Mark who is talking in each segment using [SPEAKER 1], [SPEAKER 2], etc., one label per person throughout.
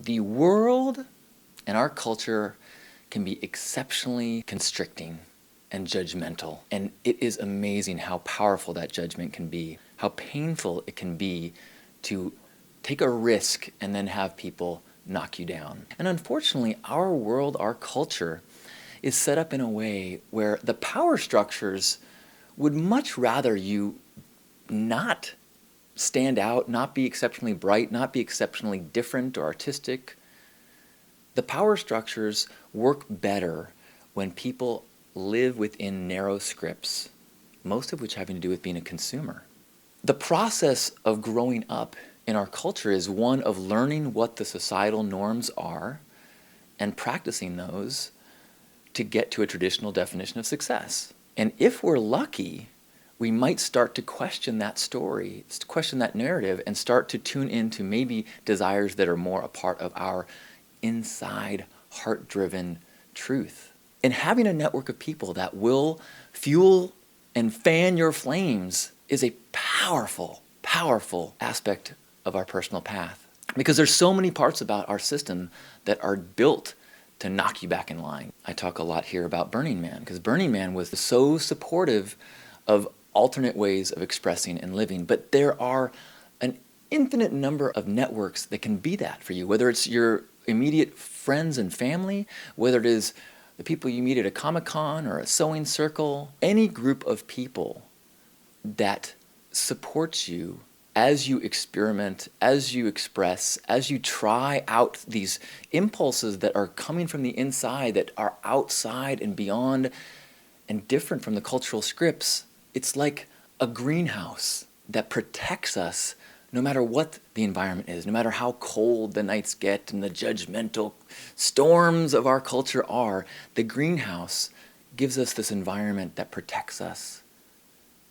[SPEAKER 1] The world and our culture can be exceptionally constricting and judgmental. And it is amazing how powerful that judgment can be, how painful it can be to take a risk and then have people knock you down. And unfortunately, our world, our culture, is set up in a way where the power structures would much rather you not stand out, not be exceptionally bright, not be exceptionally different or artistic. The power structures work better when people live within narrow scripts, most of which having to do with being a consumer. The process of growing up in our culture is one of learning what the societal norms are and practicing those to get to a traditional definition of success. And if we're lucky, we might start to question that story, question that narrative, and start to tune into maybe desires that are more a part of our inside, heart-driven truth. And having a network of people that will fuel and fan your flames is a powerful, powerful aspect of our personal path. Because there's so many parts about our system that are built to knock you back in line. I talk a lot here about Burning Man, because Burning Man was so supportive of alternate ways of expressing and living, but there are an infinite number of networks that can be that for you, whether it's your immediate friends and family, whether it is the people you meet at a Comic-Con or a sewing circle, any group of people that supports you as you experiment, as you express, as you try out these impulses that are coming from the inside, that are outside and beyond and different from the cultural scripts. It's like a greenhouse that protects us no matter what the environment is, no matter how cold the nights get and the judgmental storms of our culture are. The greenhouse gives us this environment that protects us.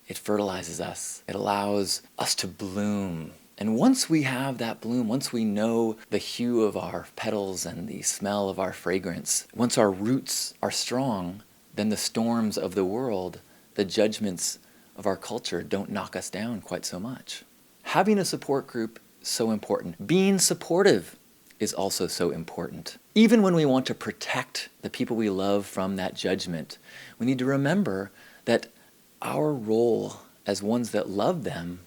[SPEAKER 1] It fertilizes us. It allows us to bloom. And once we have that bloom, once we know the hue of our petals and the smell of our fragrance, once our roots are strong, then the storms of the world, the judgments of our culture don't knock us down quite so much. Having a support group is so important. Being supportive is also so important. Even when we want to protect the people we love from that judgment, we need to remember that our role as ones that love them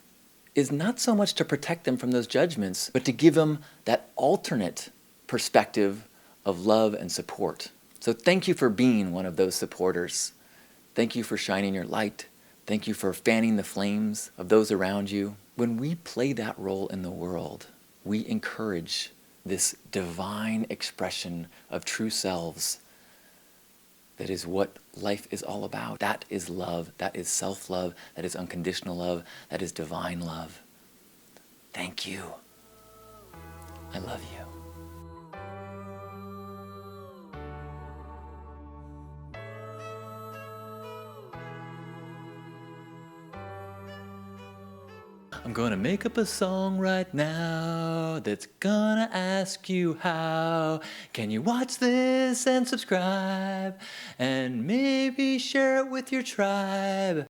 [SPEAKER 1] is not so much to protect them from those judgments, but to give them that alternate perspective of love and support. So thank you for being one of those supporters. Thank you for shining your light. Thank you for fanning the flames of those around you. When we play that role in the world, we encourage this divine expression of true selves. That is what life is all about. That is love. That is self-love. That is unconditional love. That is divine love. Thank you. I love you. I'm gonna make up a song right now that's gonna ask you how. Can you watch this and subscribe? And maybe share it with your tribe?